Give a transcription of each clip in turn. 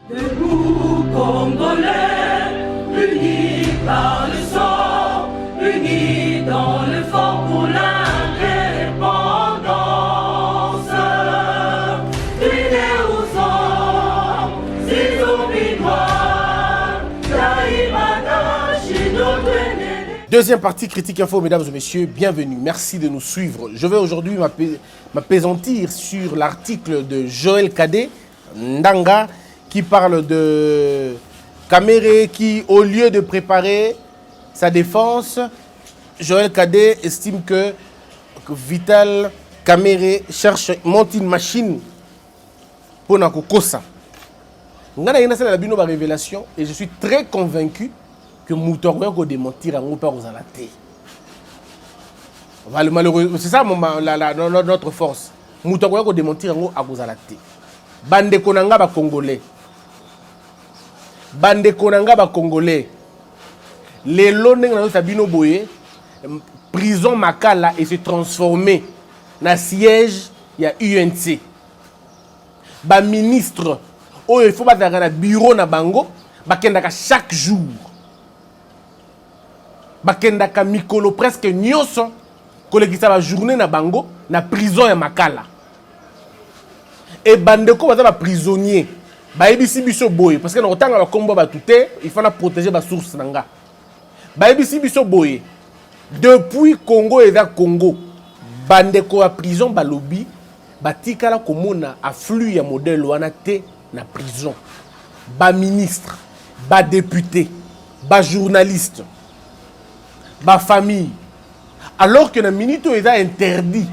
Debout Congolais, unis par le sang, unis dans le fort pour l'indépendance. Unis aux hommes, ces obligeoires, Taïmana, Chidotene. Deuxième partie, Critique Info, mesdames et messieurs, bienvenue. Merci de nous suivre. Je vais aujourd'hui m'appesantir sur l'article de Joël Cadet, Ndanga, qui parle de Kamere qui, au lieu de préparer sa défense, Joël Cadet estime que Vital Kamere monte une machine pour Nakokosa. Ngana yena la bino ba révélation et je suis très convaincu que Moutorwa ko démentir en pas aux alaté. Malheureux, c'est ça notre force. Moutorwa ko démentir en aux alaté. Bande konanga ba congolais. Bande konanga ba congolais. Les longs na sabino boye prison Makala et se transformer na siège ya UNC. Ba ministre oh il faut pas dans na bureau na bango bakendaka chaque jour. Bakendaka mikolo presque nyonso kolekisa ba journée na bango na prison ya Makala. Et bandeko baza ba prisonnier ba ebisi biso boye parce que na otanga ba kombo ba tuté il faut na protéger ba source nanga. Ba ebisi biso boye depuis Congo et Congo bandeko a prison ba lobby batikala komona afflux ya modèle wana te na prison. Ba ministre, ba député, ba journaliste, ba famille. Alors que na minute est interdit,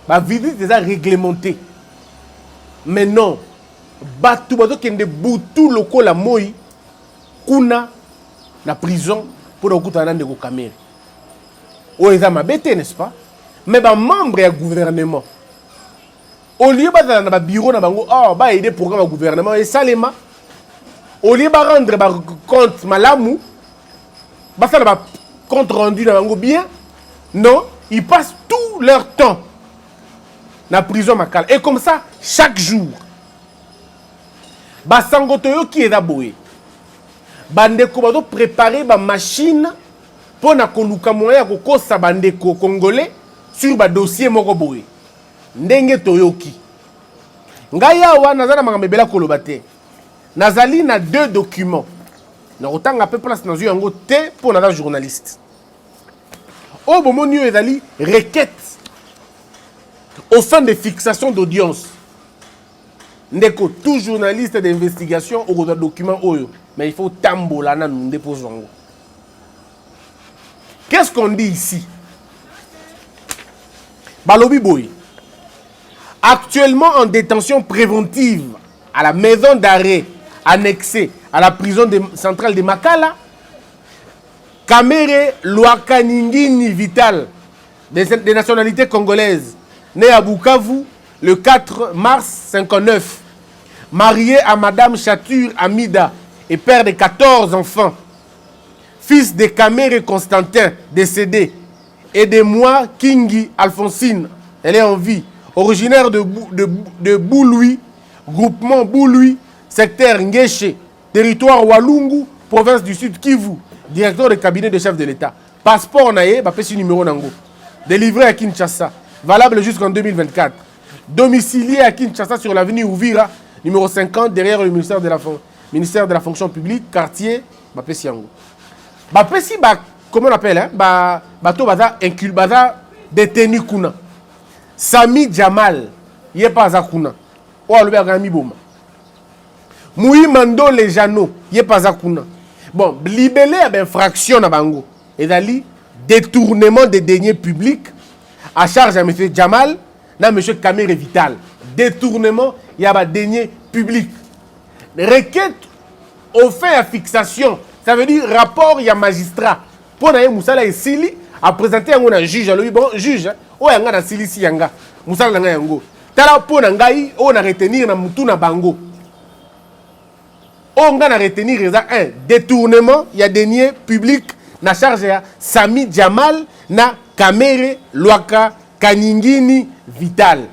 ba visite est réglementée. Mais non, batu bato kende butu loko la moi kuna na prison pour okutana ndeko Kamere. O eza mabete n'est-ce pas? Mais ba membre ya gouvernement. Au lieu ba na ba bureau na bango ba aider programme gouvernement et salema. Au lieu ba rendre ba compte malamu ba faire ba compte rendu na bango bien. Non, ils passent tout leur temps na prison Makala. Et comme ça, chaque jour, Basangotoyo qui est d'abord, bandeko bato préparer ba machine pour na koluka moya ko kosa bandeko congolais sur ba dossier moko boye. Ndenge toyoki. Ngai awa nazana makamebela koloba te. Nazali na deux documents. Na otanga peu place na yango te pour na journaliste. Au moment où ezali requête au fin de fixation d'audience. Ndeko tout journaliste d'investigation au document oyo, mais il faut tambola na nous déposons. Qu'est-ce qu'on dit ici? Balobi boy. Actuellement en détention préventive à la maison d'arrêt annexée à la prison centrale de Makala, Kamere Lwakaningini Vital, des nationalités congolaises, né à Bukavu le 4 mars 59, marié à Madame Chatur Amida et père de 14 enfants, fils de Kamere Constantin, décédé, et de moi, Kingi Alphonsine, elle est en vie, originaire de Bouloui, groupement Bouloui, secteur Ngéché, territoire Walungu, province du Sud Kivu, directeur de cabinet de chef de l'État. Passeport naé, bapesi numéro nango. Délivré à Kinshasa, valable jusqu'en 2024. Domicilié à Kinshasa sur l'avenue Ouvira, numéro 50, derrière le ministère de la fonction publique, quartier, bapesi yango. Bapesi, comment on appelle, hein? Bato baza incul, baza détenu kuna. Sami Jamal, yé pas à kuna. Ou à l'Obergami Boma. Moui Mando Lejano, yé pas à kuna. Bon, libellé à infraction à Bango. Et d'aller détournement des deniers publics à charge à M. Jamal, à M. Kamere Vital. Détournement, il y a des deniers publics. Requête au fait à fixation, ça veut dire rapport, il y a magistrat. Pour aller Moussala et Sili, à présenter un juge. Alors, bon, juge, oh, il y a un Sili si yanga. Moussala n'a yango. Tala pour nangai, on a retenir na Moutouna Bango. On a retenir un détournement, il y a des deniers publics, na charge ya Sami Jamal, na Kamere Lwaka Kaningini Vital.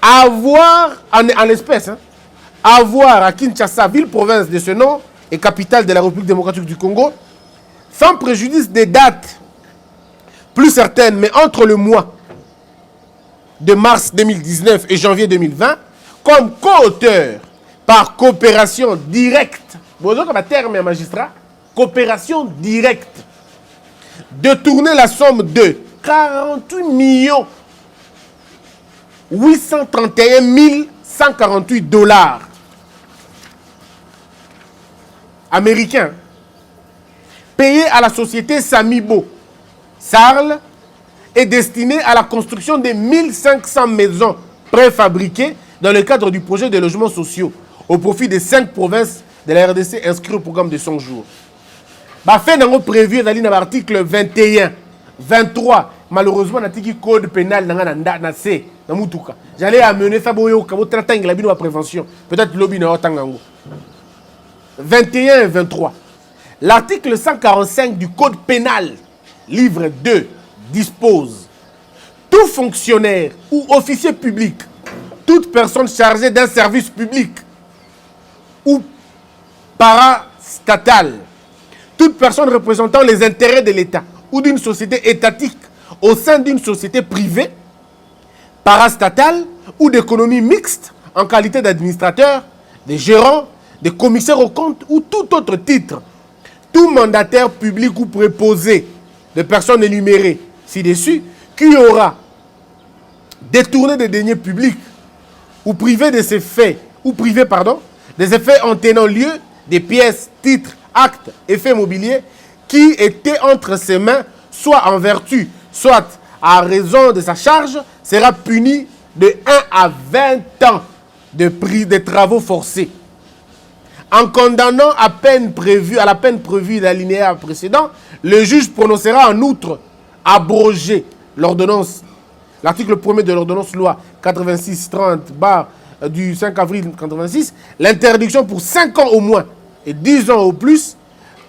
Avoir en espèce, hein, avoir à Kinshasa, ville-province de ce nom et capitale de la République démocratique du Congo, sans préjudice des dates plus certaines, mais entre le mois de mars 2019 et janvier 2020, comme co-auteur par coopération directe, bonjour comme terme magistrat, coopération directe, détourner la somme de 48 831 148 dollars américains payés à la société Samibo Sarl et destinés à la construction de 1500 maisons préfabriquées dans le cadre du projet de logements sociaux au profit des 5 provinces de la RDC inscrites au programme de 100 jours. Fait nango prévu dans l'article 21, 23. Malheureusement, il code pénal na C, na mutuka. J'allais amener ça boyo kabo traiter la bino prévention. Peut-être lobby na otangango. 21 et 23. L'article 145 du code pénal, livre 2, dispose: tout fonctionnaire ou officier public, toute personne chargée d'un service public ou parastatal, toute personne représentant les intérêts de l'État ou d'une société étatique au sein d'une société privée, parastatale ou d'économie mixte en qualité d'administrateur, de gérant, de commissaire aux comptes ou tout autre titre, tout mandataire public ou préposé de personnes énumérées ci-dessus qui aura détourné des deniers publics ou privé de ces faits, ou privé, pardon, des effets en tenant lieu des pièces, titres, actes, effets mobiliers qui étaient entre ses mains, soit en vertu, soit à raison de sa charge, sera puni de 1 à 20 ans de prix des travaux forcés. En condamnant à la peine prévue d'alinéa précédent, le juge prononcera en outre abroger l'ordonnance, l'article 1er de l'ordonnance loi 86-30 du 5 avril 1986, l'interdiction pour 5 ans au moins et 10 ans au plus,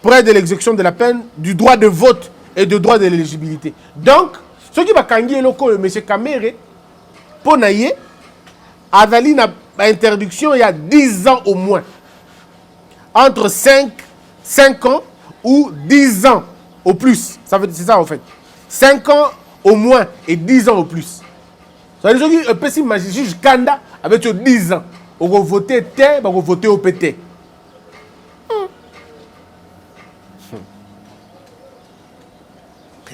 près de l'exécution de la peine, du droit de vote et du droit de l'éligibilité. Donc, ce qui va kangier loko M. Kamere, pour naïe, Adali n'a interdiction il y a 10 ans au moins. Entre 5 ans ou 10 ans au plus. C'est ça en fait. 5 ans au moins et 10 ans au plus. Ça veut dire que si le juge Kanda avec 10 ans, on va voter T, on va voter au PT.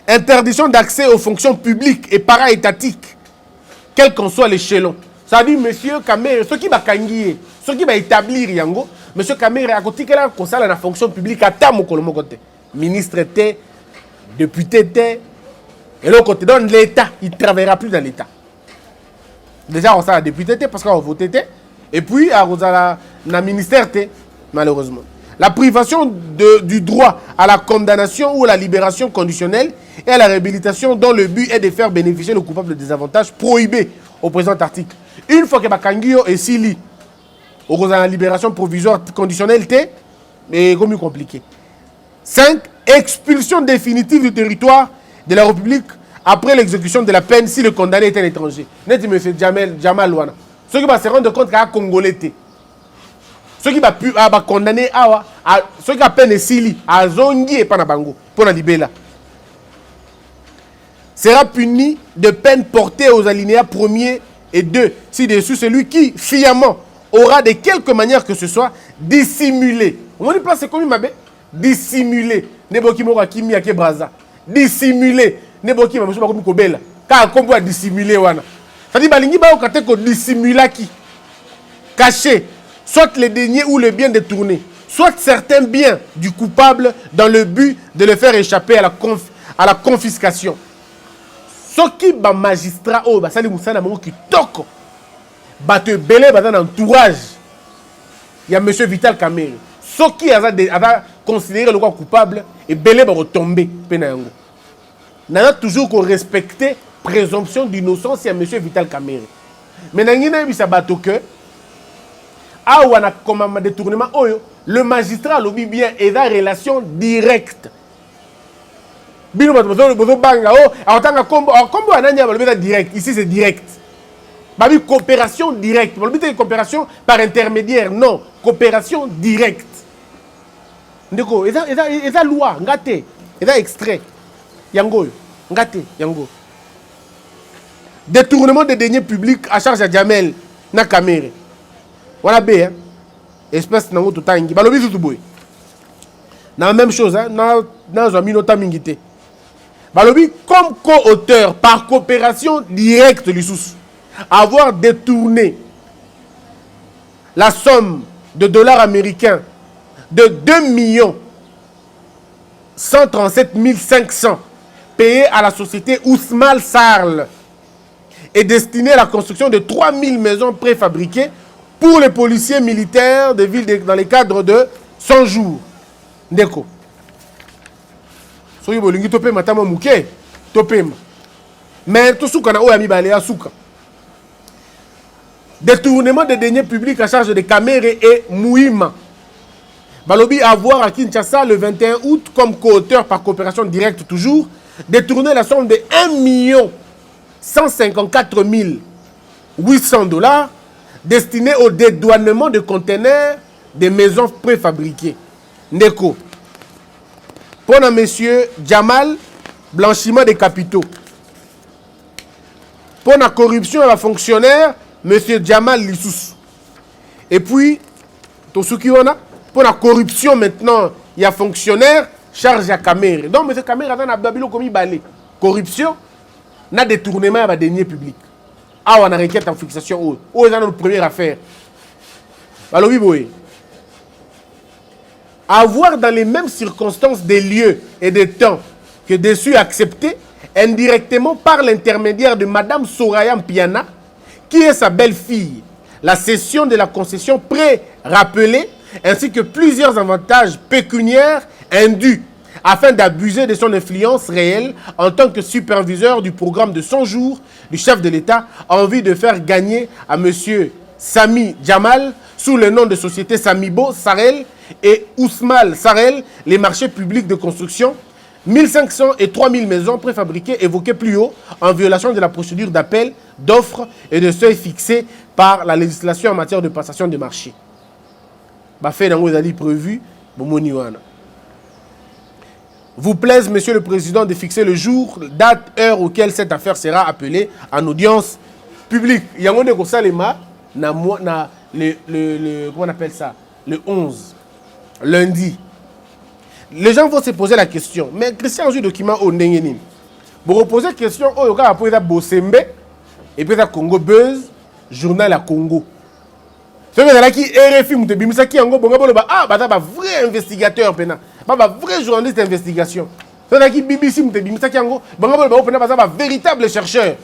Interdiction d'accès aux fonctions publiques et para-étatiques, quel qu'en soit l'échelon. Ça veut dire, monsieur Kamere, ce qui va kangier, ce qui va établir Yango, monsieur Kamere a côté là qu'on ça la fonction publique à ta mokolomo côté. Ministre était, député était, et l'autre côté dans l'État, il ne travaillera plus dans l'État. Déjà on ça député était parce qu'on a voté était, et puis à la ministère était, malheureusement. La privation du droit à la condamnation ou à la libération conditionnelle et à la réhabilitation dont le but est de faire bénéficier le coupable des avantages prohibés au présent article. Une fois que Bakangio est sili, au la libération provisoire conditionnelle, mais comme compliqué. 5. Expulsion définitive du territoire de la République après l'exécution de la peine si le condamné est un étranger. Net M. Jamal Wana. Ceux qui vont se rendre compte qu'il y a un Congolais. Ceux qui vont condamner, ceux qui ont peine sili, à Zongi et pas na Bango, pour la libérer. Sera puni de peine portée aux alinéas 1er et 2, ci-dessus celui qui, fiamment, aura de quelque manière que ce soit dissimulé. On dit pas c'est comme il m'a dit dissimulé. Neboki moko kimi yake braza. Dissimulé. Neboki mama soba comme kobela. Car comme va dissimuler wana. Ça dit balingi ba okate ko dissimula qui caché soit les deniers ou le bien détourné, soit certains biens du coupable dans le but de le faire échapper à la confiscation. Ce qui ba magistrat oh ba sali musana mongo qui toko ba te belé ba dans entourage. Il y a monsieur Vital Kamere. Ce qui a considéré le coupable et belé ba retomber pena yango. N'a toujours qu'on respecter présomption d'innocence il y a monsieur Vital Kamere. Mais nangina bi sabato que awana comme détournement oyo le magistrat lobi bien et la relation directe. Bino bato banga oh en tant que combo ananya ba direct ici c'est direct. Babi coopération directe. Babi te coopération par intermédiaire. Non, coopération directe. Ndeko, eza loi, ngate, eza extrait. Yango, ngate, yango. Détournement des deniers publics à charge à Djamel na Kamere. Voilà B, hein. Espèce nango totangi. Balobi zutuboy. Na même chose, hein. Na zamino tamingité. Balobi comme co-auteur par coopération directe l'issous. Avoir détourné la somme de dollars américains de 2 137 500 payés à la société Ousmane Sarl et destiné à la construction de 3000 maisons préfabriquées pour les policiers militaires des villes dans les cadres de 100 jours. Ndeko. Soyi bolingi topé matama muke topé. Mais tout souka na oyami balea souka. Détournement des deniers publics à charge de Kamere et Mouima. Balobi a voir à Kinshasa le 21 août comme co-auteur par coopération directe toujours, détourner la somme de 1 154 800 dollars destinés au dédouanement de conteneurs des maisons préfabriquées. Ndeko. Pour monsieur Jamal, blanchiment des capitaux. Pour la corruption à la fonctionnaire, monsieur Jamal Lissous. Et puis, Tosukiwana, pour la corruption maintenant, il y a fonctionnaire, charge à Kamere. Donc, monsieur Kamere a un babilo comme balé. Corruption, n'a détournement à deniers publics. Ah, on a requête en fixation. Oh, c'est notre première affaire. Alors, oui, boy. Avoir dans les mêmes circonstances des lieux et des temps que dessus accepté indirectement par l'intermédiaire de Madame Soraya Mpiana, qui est sa belle-fille, la cession de la concession pré-rappelée, ainsi que plusieurs avantages pécuniaires indus, afin d'abuser de son influence réelle en tant que superviseur du programme de 100 jours du chef de l'État, en vue de faire gagner à M. Sami Jamal, sous le nom de société Samibo Sarel et Ousmane Sarel, les marchés publics de construction, 1500 et 3000 maisons préfabriquées évoquées plus haut en violation de la procédure d'appel, d'offres et de seuils fixés par la législation en matière de passation de marché. Bafé Nango Zali prévu, Bomoniwana. Vous plaise, Monsieur le Président, de fixer le jour, date, heure auquel cette affaire sera appelée en audience publique. Yango de Kosalema, comment on appelle ça? Le 11, lundi. Les gens vont se poser la question, mais Christian a un document au Nengenin. Vous reposez la question, oh, il y a un Bosembe, et puis il y a Congo Buzz, journal à Congo. Ce qui est RFI, qui est un vrai investigateur, un vrai journaliste d'investigation. Ce qui est BBC, qui est un véritable chercheur.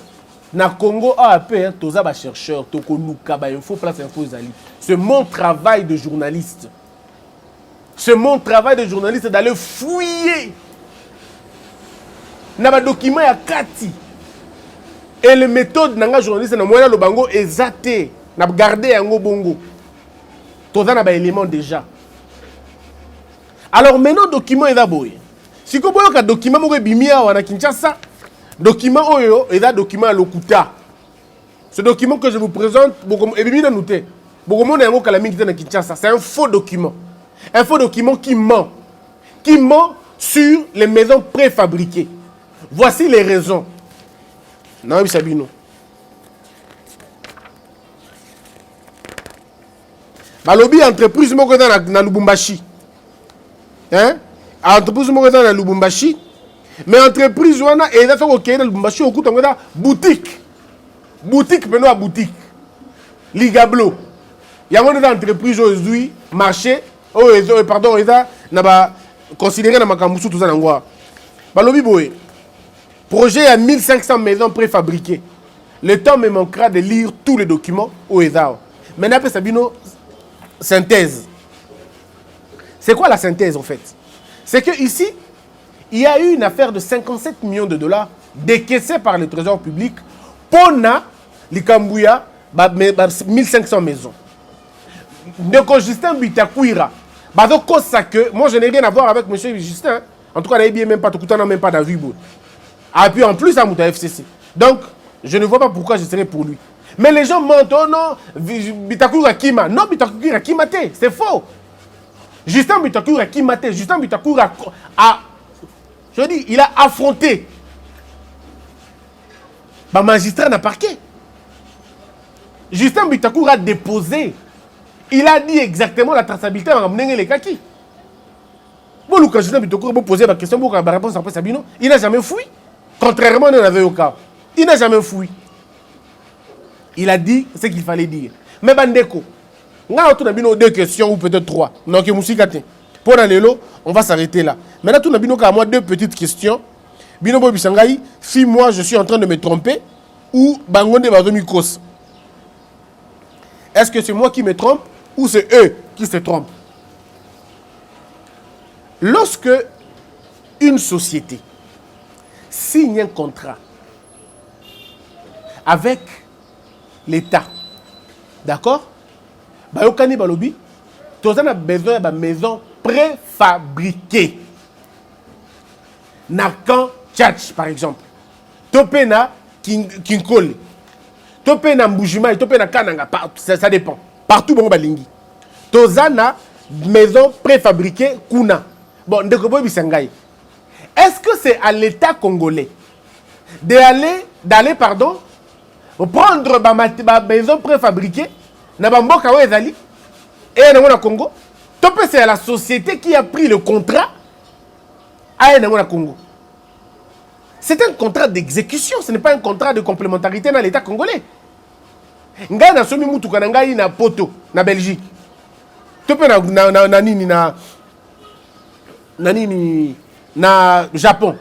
Na Congo AAP, tous les chercheurs, info place info zali. C'est mon travail de journaliste. C'est mon travail de journaliste d'aller fouiller. Na ba document ya kati. Et les méthodes nanga journaliste na moyen lo bango exacté. Na garder yango bongo. Tous na ba éléments déjà. Alors maintenant document est d'abord. Si ko boyo ka document mo bimia wana Kinshasa. Document Oyo est un document à l'Okuta. Ce document que je vous présente, c'est un faux document. Un faux document qui ment. Qui ment sur les maisons préfabriquées. Voici les raisons. Non, Sabino. Balobi entreprise moko na Lubumbashi. Hein? Entreprise moko na Lubumbashi. Mais entreprise wana et là faut qu'il y ait Lubumbashi au coup boutique. Boutique peno à boutique. Ligablo. Il y a une entreprise aujourd'hui marché pardon eza na ba considéré na makambusu tout ça ngwa. Balobi boy. Projet à 1500 maisons préfabriquées. Le temps me manquera de lire tous les documents au eza. Maintenant après Sabino synthèse. C'est quoi la synthèse en fait? C'est que ici il y a eu une affaire de 57 millions de dollars décaissée par le Trésor public pour Likambouya 1500 maisons. Donc Justin Bitakuira, moi je n'ai rien à voir avec M. Justin. En tout cas, il n'y a même pas d'avis. Et puis en plus, à Mouta FCC. Donc, je ne vois pas pourquoi je serais pour lui. Mais les gens mentent, oh non, Bitakour Akima. Non, Bitakour Akima, c'est faux. Justin Bitakour Akima, Justin Bitakour je dis, il a affronté. Le magistrat n'a parqué. Justin Bitakour a déposé. Il a dit exactement la traçabilité à les kaki. Bon, quand Justin Bitakour a posé la question, la réponse après Sabino, il n'a jamais fui. Contrairement à notre cas. Il n'a jamais fui. Il a dit ce qu'il fallait dire. Mais Bandeko, on a deux questions ou peut-être trois. Donc, pour aller là, on va s'arrêter là. Maintenant, on a moi deux petites questions. Bino Bobi Sangai, si moi je suis en train de me tromper, ou Bangonde Bazomikos. Est-ce que c'est moi qui me trompe ou c'est eux qui se trompent? Lorsque une société signe un contrat avec l'État, d'accord? Bayokani Balobi, tu as besoin d'une maison préfabriquée. Nakan Tchatch, par exemple. Topena Kinkole. Topena Mboujima, Topena Kananga, ça dépend. Partout, bon, balingi. Tozana, maison préfabriquée, Kuna. Bon, est-ce que c'est à l'État congolais d'aller prendre ma maison préfabriquée, na bamboka wa ezali, et na Congo? Topé, c'est à la société qui a pris le contrat à na Congo. C'est un contrat d'exécution, ce n'est pas un contrat de complémentarité dans l'État congolais. Nga na somi mutu kana ngai na poto na Belgique. Topé na Japon.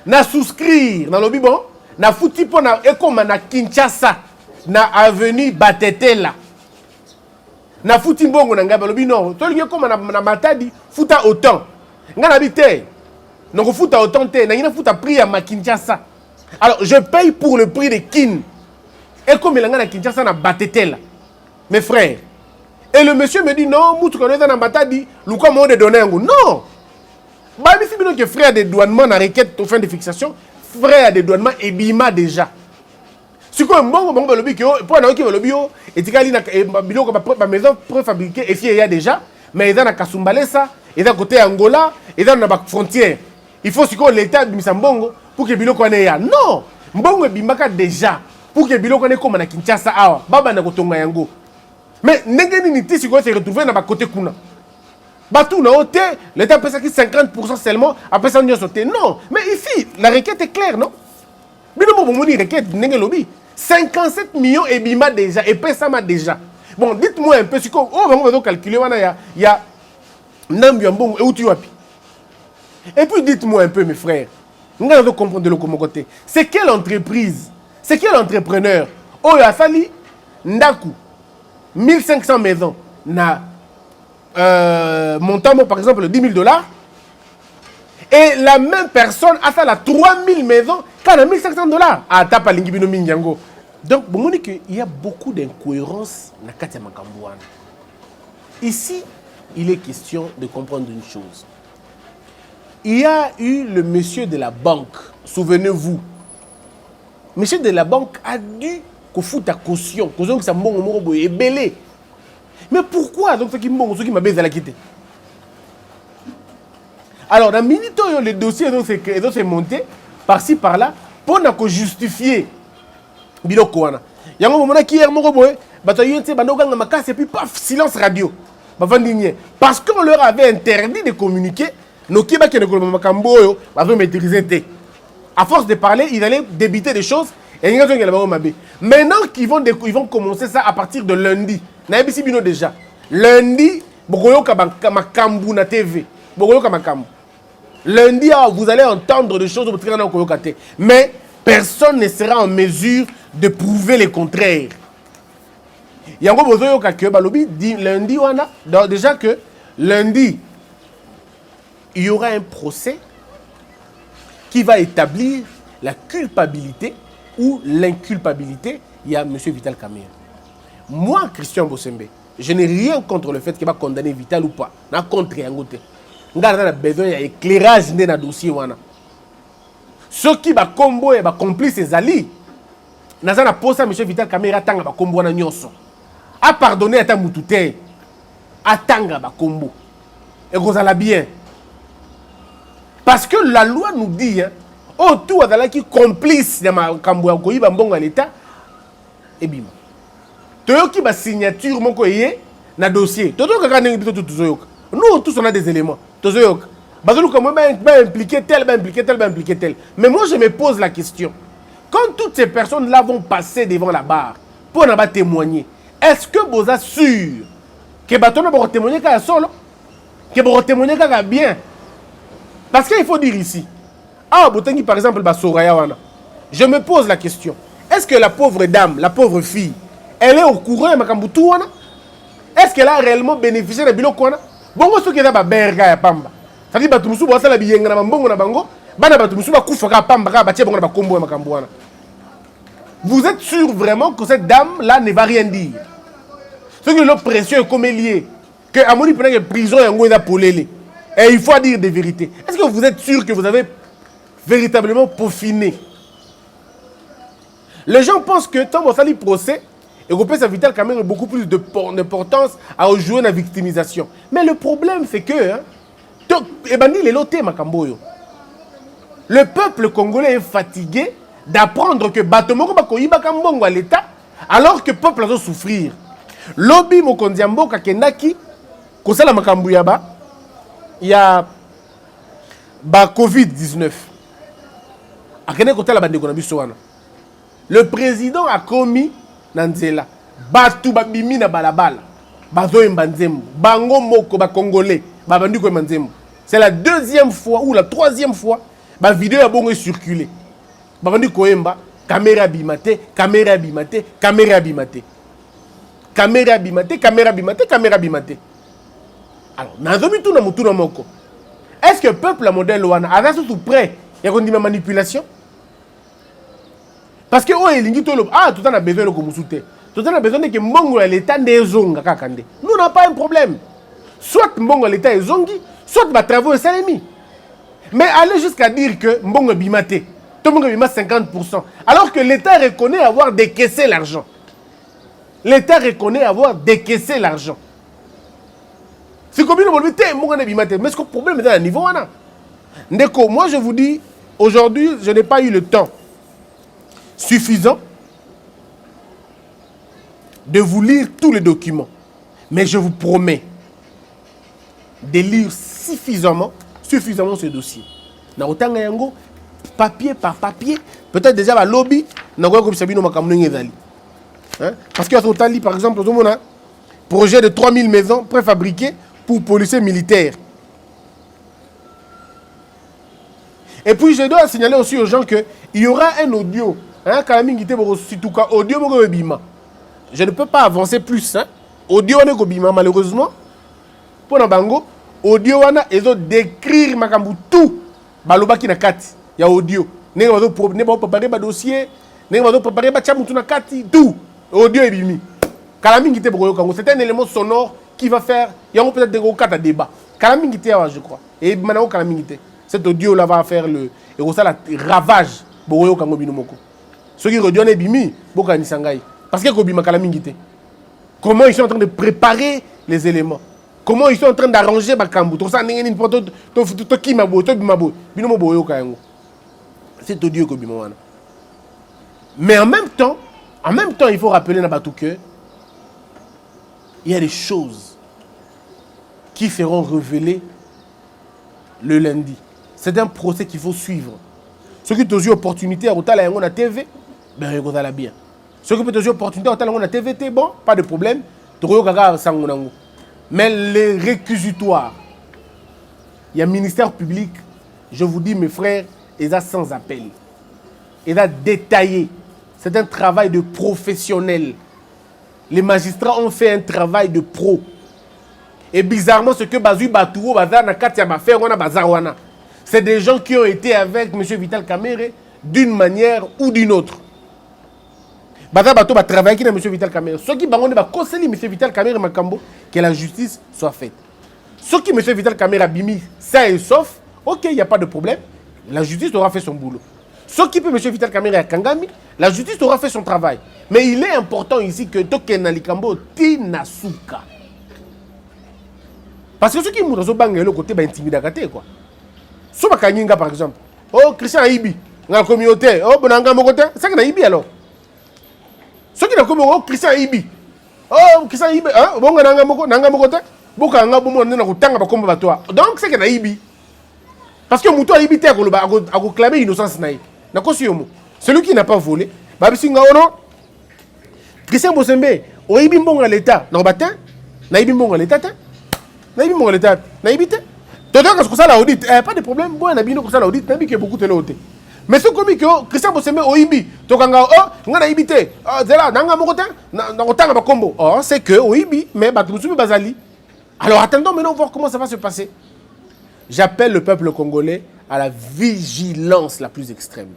Na souscrire dans le bon, na fouti po na ekoma na Kinshasa, na avenue Batetela. Na fouti mbongo na ngaba lobi non, to lingi koma na Matadi, futa autant. Nga na bité. Donc futa autant té, na ngina futa prix à Kinshasa. Alors je paye pour le prix de Kin. Et comme il a na Kinshasa na Batetela. Mes frères. Et le monsieur me dit non, moutou quand on est dans Matadi, luka mo de donner un goût. Non. Bah, si bien que frère de douanement na requête au fin de fixation, frère de douanement et bima déjà. Si quoi bon lobby que pour na qui lobby et tikali na biloko ba maison préfabriquée et il y a déjà, mais ils ont na Kasumbalesa, ils ont côté Angola, ils ont na ba frontière. Il faut si quoi l'état de Misambongo pour que biloko na ya. Non, mbongo bimbaka déjà pour que biloko na comme na Kinshasa awa, baba na kotonga yango. Mais n'engeni niti si quoi se retrouver na ba côté kuna. Batou na hôté, l'État peut qui 50% seulement, après ça on y sauté. Non, mais ici, la requête est claire, non? Mais non, bon, requête, 57 millions et bima déjà, et Pessama déjà. Bon, dites-moi un peu, si on va calculer, il y a Nambiambong et Outiwapi. Et puis dites-moi un peu, mes frères, nous allons comprendre de l'autre côté. C'est quelle entreprise, c'est quel entrepreneur? Oh, il a fallu Ndaku, 1500 maisons, na montant par exemple $10 000 et la même personne a fait la 3000 maisons quand a $1500 à Tapalingi Bino Mingango. Donc bon, il y a beaucoup d'incohérences na Katia Makambouane. Ici il est question de comprendre une chose. Il y a eu le monsieur de la banque, souvenez-vous, monsieur de la banque a dû foutre ta caution que ça mbongo est belé. Mais pourquoi donc ce qui m'a baisé à la quitter? Alors dans minute les dossiers donc c'est monté par-ci par-là pour justifier biloko wana. Yango momona ki hier moko boy bataillon te bandokanga makasi et puis paf silence radio. Parce qu'on leur avait interdit de communiquer, nos kiba qui ne connaissent pas makambo yo bazo maîtriser té. À force de parler, ils allaient débiter des choses. Maintenant qu'ils vont commencer ça à partir de lundi. Déjà. Lundi, na TV. Lundi, vous allez entendre des choses. Mais personne ne sera en mesure de prouver le contraire. Lundi, déjà que lundi, il y aura un procès qui va établir la culpabilité ou l'inculpabilité, il y a M. Vital Kamerhe. Moi, Christian Bossembe, je n'ai rien contre le fait qu'il va condamner Vital ou pas. Je n'ai contre rien. On a besoin d'éclairage dans le dossier. Ceux qui va combo et va complice ses alliés, naza na posa monsieur Vital Kamerhe atanga bakombo wana nyonso a pardonner ata mutu te atanga bakombo ekozala bien parce que la loi nous dit hein, oh tout azalaki complice ya makambo ya koyiba mbongo ya l'État ebima toyoki ba signature moko eye na dossier tozoyoka ndenge biso tozoyoka nous tous on a des éléments tozoyoka bazoluka moi ba impliqué tel mais moi je me pose la question. Quand toutes ces personnes-là vont passer devant la barre pour ne pas témoigner, est-ce que vous êtes sûr que vous allez témoigner solo, que vous allez témoigner bien? Parce qu'il faut dire ici, par exemple, je me pose la question, est-ce que la pauvre dame, la pauvre fille, elle est au courant de Makamboutou? Est-ce qu'elle a réellement bénéficié de Biloko? Bon, ce qui est là, berga ya pamba. Ça dit, tu musu bossa la biyenga na mbongo na bango, bana batu musu ba kufa ka pamba ka batie bango na bakombo ya makambouana. Vous êtes sûr vraiment que cette dame-là ne va rien dire? Ce que le précieux est comme lié, que Amoni prend une prison et un polélé. Et il faut dire des vérités. Est-ce que vous êtes sûr que vous avez véritablement peaufiné? Les gens pensent que tant que ça le procès, et qu'on peut s'inviter quand même beaucoup plus d'importance à jouer la victimisation. Mais le problème, c'est que le peuple congolais est fatigué d'apprendre que Batomoko Bakoyiba Kambongo à l'État, alors que le peuple doit souffrir. Lobby Mokondiambo Kakendaki, Kosala Makambuyaba, il y a Covid-19. Le président a commis Nanzela, Batu Babimi na Balabala, Bazoe Mbanzembo, Bango Moko Bakongolais, Babandu Manzembo. C'est la deuxième fois ou la troisième fois que la vidéo a bon circulé. Babandu Koemba, caméra bimate, caméra bimate, caméra bimate. Caméra bimate, caméra bimate, caméra bimate. Alors, nazomi tout na mutu na moko. Est-ce que le peuple a modèle wana a tout prêt? Il y a une manipulation? Parce que oh elingi tolo tout on a besoin de komusute. Tout on a besoin de que mbongo ya l'état ndezonga kakande. Nous n'avons pas un problème. Soit mbongo l'état est zongi, soit ba travaux salemi. Mais aller jusqu'à dire que mbongo bimate, tout le monde bima 50%, alors que l'État reconnaît avoir décaissé l'argent. L'État reconnaît avoir décaissé l'argent. C'est comme une mbongo bimate, mais ce que le problème est à un niveau là. Ndeko, moi je vous dis, aujourd'hui, je n'ai pas eu le temps suffisant de vous lire tous les documents. Mais je vous promets de lire suffisamment ce dossier. Na otanga yango papier par papier, peut-être déjà la lobby na ko ko sabino makamno ngezali. Parce que Otali par exemple, on a projet de 3000 maisons préfabriquées pour policiers militaires. Et puis je dois signaler aussi aux gens que il y aura un audio, audio. Je ne peux pas avancer plus. Audio malheureusement. Pour Nabango, audio wana ezo décrire makambu tout. Balobaki na kati ya audio. Ne ba préparer ba dossier, ne ba préparer ba chamutu na kati tout. Audio ebimi. Kalamingi te boyo kango, c'est un élément sonore qui va faire il y a peut-être des gros cas de débat. Kalamingi te je crois. Et maintenant Kalamingi te. Cet audio là va faire le et ça la ravage boyo kango binomoko. Ceux qui redonnent ebimi boka ni sangai parce que kobima Kalamingi te. Comment ils sont en train de préparer les éléments? Comment ils sont en train d'arranger Bakambu? Tout ça, c'est odieux que Bimouana. Mais en même temps, il faut rappeler Nabatou que il y a des choses qui feront révéler le lundi. C'est un procès qu'il faut suivre. Ceux qui ont eu opportunité à Otala Yango na TV, ben ils bien. Ceux qui ont eu opportunité à Otala Yango na TV, bon, pas de problème. Mais les réquisitoires, il y a un ministère public, je vous dis mes frères, ils sont sans appel. Ils sont détaillés. C'est un travail de professionnel. Les magistrats ont fait un travail de pro. Et bizarrement, ce que Bazui Batouro, c'est des gens qui ont été avec M. Vital Kamerhe d'une manière ou d'une autre. Baza Bato va travailler avec M. Vital Kamerhe. Ceux qui vont conseiller M. Vital Kamerhe Makambo, que la justice soit faite. Ceux qui M. Vital Kamerhe a bimi, ça et sauf, ok, il n'y a pas de problème. La justice aura fait son boulot. Ce qui peut M. Vital Kamerhe à Kangami, la justice aura fait son travail. Mais il est important ici que Token Nalikambo Tinasuka. Parce que ceux qui sont dans le côté, c'est intimidant. Si Kanyinga par exemple, oh Christian Aibi, dans la communauté, oh Bonanga Mokote, c'est que Aibi alors. Ceux qui ont oh Christian Aibi, oh Christian Aibi, hein, bon Nanga Mokote, Bokanga Bomo Nana Kutanga Bakomba Batoa. Donc c'est que Aibi. Parce que Moutou Aibi a réclamé innocence naï. Celui qui n'a pas volé, Babisinga Ono, Christian Bosembe, Aibi Mbonga l'État, non batin, Naïbi Mbonga l'État, Naïbi Mbonga l'État, Naïbité. Toi, quand ça l'audit, pas de problème, bon, Nabi no ça l'audit, Nabi qui est beaucoup de l'autre. Mais ce comme que Christian Bosembe Oibi, Tokanga oh, nga Naïbité, Zela, Nanga Mokotin, Nangotanga Bakombo. Oh, c'est que Oibi, mais Batumusubi Bazali. Alors attendons maintenant voir comment ça va se passer. J'appelle le peuple congolais à la vigilance la plus extrême.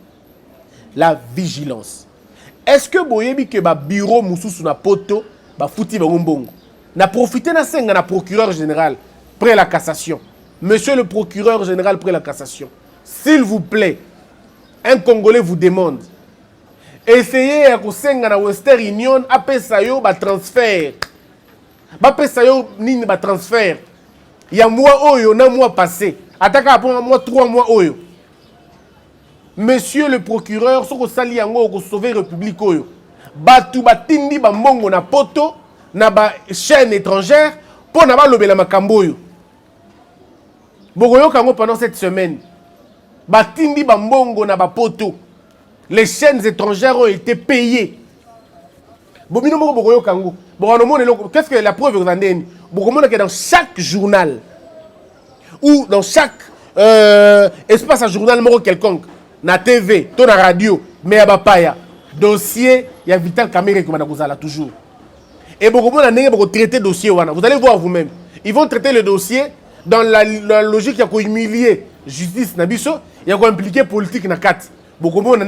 La vigilance. Est-ce que boyebi que ba bureau mususu na poto ba fouti ba ngombongo na profiter na senga na procureur général près la cassation. Monsieur le procureur général près la cassation. S'il vous plaît, un Congolais vous demande. Essayez à senga na Western Union apesa yo ba transfert. Ba pesa yo nini ba transfert. Il y a mois oyo na mois passé. Attaque après moi 3 mois oyo. Monsieur le procureur, ce que sali yango ko sauver République oyo. Batu batindi ba mbongo na poto na ba chaîne étrangère pour na ba lobela makambo oyo. Bogoyo kango pendant cette semaine. Batindi ba mbongo na ba poto. Les chaînes étrangères ont été payées. Bomino moko bogoyo kango. Qu'est-ce que la preuve vous en donne? Bogomo que dans chaque journal ou dans chaque espace à journal moko quelconque. Na TV, to na radio, mais ya bapaya, dossier, il y a Vital Kamerhe qui m'a toujours. Et beaucoup de traiter dossier, vous allez voir vous-même. Ils vont traiter le dossier dans la logique, il y a humilier justice, il y a impliquer politique na kat. Beaucoup de gens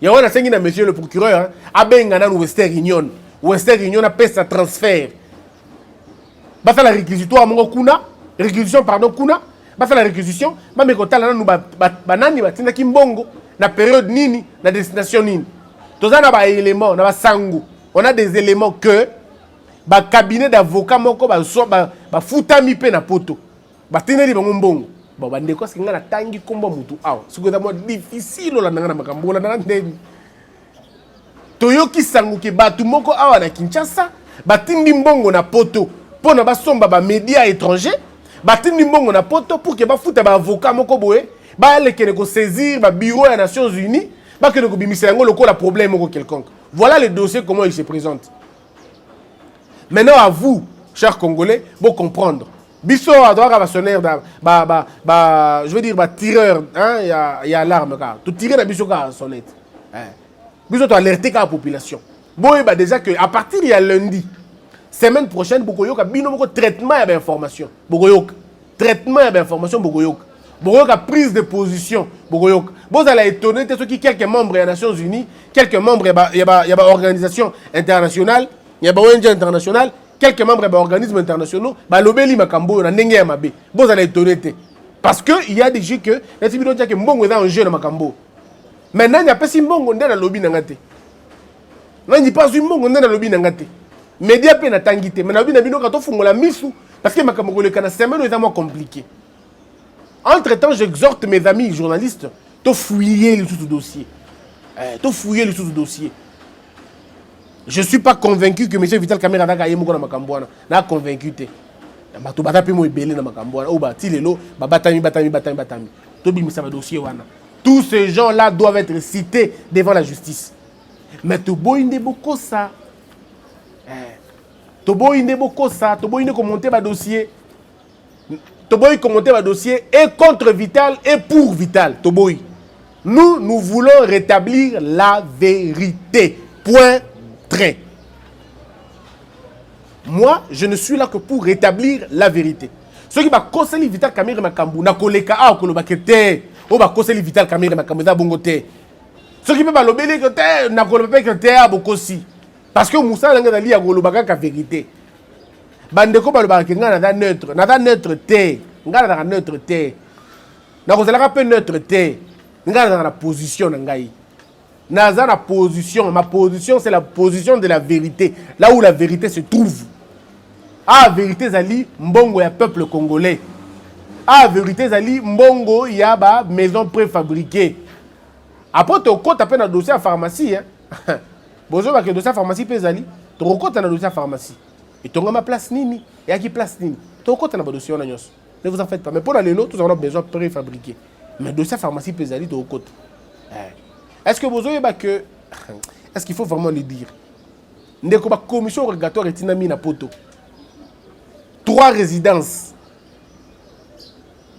il y a un monsieur le procureur, a bengana Western Union. Western Union a payé sa transfert. Basa la réquisitoire, mon kuna, réquisition, pardon, kuna. Bah faire la réquisition, bah mais quand on a nous banani bah tina kimbongo na période nini na destination nini. Tous ça na ba éléments na ba sangu. On a des éléments que bah cabinet d'avocat moko bah so bah futa mi pe na poto. Bah tina li bango mbongo. Bon bah ndeko singa na tangi kombo mutu aw. Ce que moi difficile la nanga na makambo la nanga ndeni. Toyoki sangu ke ba tu moko awa na Kinshasa, bah tindi mbongo na poto. Pona ba somba ba médias étrangers. Batini mbongo na poto pour que ba futa ba avocat moko boye ba le kene ko saisir ba bureau des Nations Unies ba kene ko bimisa yango loko la problème moko quelconque. Voilà le dossier comment il se présente. Maintenant à vous chers Congolais vous comprendre. Biso a droit à sonner je veux dire tireur hein il y a alarme car tout tirer na biso ka sonnette. Biso to alerter la population. Boye ba déjà que à partir il y a lundi semaine prochaine, Bogoyoka bino moko traitement et d'information. Bogoyoka traitement et d'information Bogoyoka. Bogoyoka prise de position Bogoyoka. Vous allez étonner ceux qui quelques membres des Nations Unies, quelques membres il y a organisation internationale, il y a ONG internationale, quelques membres des organismes internationaux, ba lobeli makambo na ndenge ya mabe. Vous allez étonner parce que il y a des gens que les civils disent que mbongo est en jeu na makambo. Maintenant il y a pas si mbongo ndena lobby na ngate. Non, il pas si mbongo ndena lobby na ngate. Média pe na tangité mais na bino ka to fungola misu parce que makambo le kana semaine est vraiment compliqué. Entre-temps, j'exhorte mes amis journalistes de fouiller le sous-dossier. De fouiller le sous-dossier. Je ne suis pas convaincu que M. Vital Kamerhe a gagné mon makamboana. N'a convaincu te. Bato batape mo ebele na makamboana ou ba tilelo ba batami. To bimisa ba dossier wana. Tous ces gens-là doivent être cités devant la justice. Mais to boinde boko ça. Toboy ne commenter ma dossier. Toboy commenter ma dossier et contre Vital et pour Vital. Toboy. Nous voulons rétablir la vérité. Point. Trait. Moi, je ne suis là que pour rétablir la vérité. Ceux qui va conseiller Vital Kamerhe Makambu, na koleka a kolobakete, ou va conseiller Vital Kamerhe Makambu da bongote. Ceux qui peuvent l'obéir que te, na kolobakete a bokosi. Parce que Moussa n'a dit à Golobaka la vérité. Bandeko balobaka nga na neutre te. Nga na neutre te. Na kozala ka pe neutre te. Nga dans la position ngai. Naza na position, ma position c'est la position de la vérité, là où la vérité se trouve. Ah vérité zali mbongo ya peuple congolais. Ah vérité zali mbongo ya ba maison préfabriquée. Après tu compte à peine un dossier à pharmacie hein. Bonjour ba que dossier à pharmacie pe zali, tu compte un dossier à pharmacie. Et tu ma place nini, et à qui place nini. Tu compte un dossier na nyos. Ne vous en faites pas, mais pour les autres, nous avons besoin préfabriqué. Mais dossier à pharmacie pe zali tu compte. Est-ce que vous avez que est-ce qu'il faut vraiment le dire? Ndeko ba commission rogatoire etinami na poto. 3 résidences.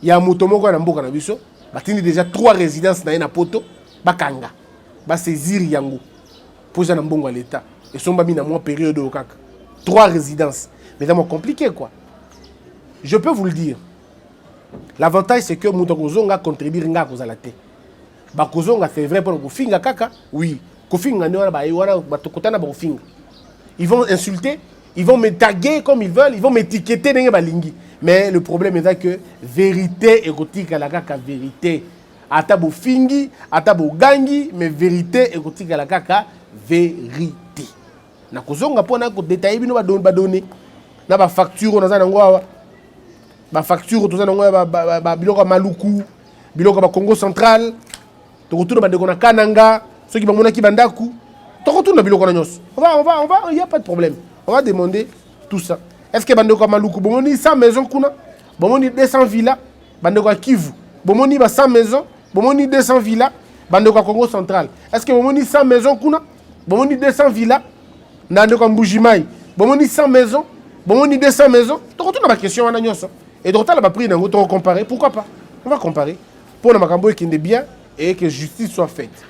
Il y a motomoko na mboka na biso, batindi déjà 3 résidences na poto, bakanga. Ba saisir yango. Poser na mbongo à l'état. Et sont ba mi na mois période au kaka. 3 résidences. Mais c'est compliqué quoi. Je peux vous le dire. L'avantage c'est que Moutokozonga contribue nga kozalate. Bakozonga c'est vrai pour kofinga kaka. Oui, kofinga ne wana ba wana batokotana ba kofinga. Ils vont insulter, ils vont me taguer comme ils veulent, ils vont m'étiqueter dans balingi. Mais le problème est que vérité érotique à la kaka vérité. Atabo fingi, atabo gangi, mais vérité érotique à la kaka vérité. Na kozonga pona ko détailler bino ba donner. Na ba facture na za ngwa ba facture to za ngwa ba biloko maluku, biloko ba Congo central. To retourne ba de kona kananga, ceux qui ba mona ki bandaku. To retourne biloko na nyos. On va, il y a pas de problème. On va demander tout ça. Est-ce que bandeko maluku bomoni 100 maisons kuna? Bomoni 200 villas, bandeko Kivu. Bomoni ba 100 maisons, bomoni 200 villas, bandeko Congo central. Est-ce que bomoni 100 maisons kuna? Bomoni 200 villas, bandeko Mbujimai. Bomoni 100 maisons, bomoni 200 maisons. To retourne ma question na nyos. Et donc la prix nango to comparer, pourquoi pas? On va comparer pour na makambo qui est bien et que justice soit faite.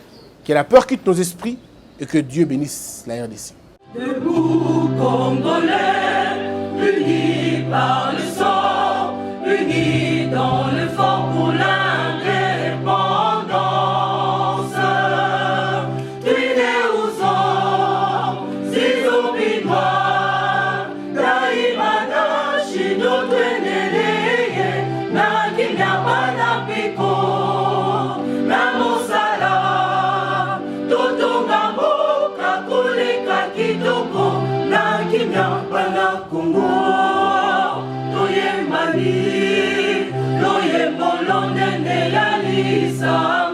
Que la peur quitte nos esprits et que Dieu bénisse la RDC. Debout Congolais, unis par le sang, unis dans le fort pour l'indépendance. Tués aux hommes, si oublie-moi, Daimana, Shido, Tweneleye, Nakinyamana, Piko, Namosala, Totonga, Moka, Koleka, Kitoko, Nakinyamana, Kongo, Toye Mali, Toye Bolonde, Neyalisa.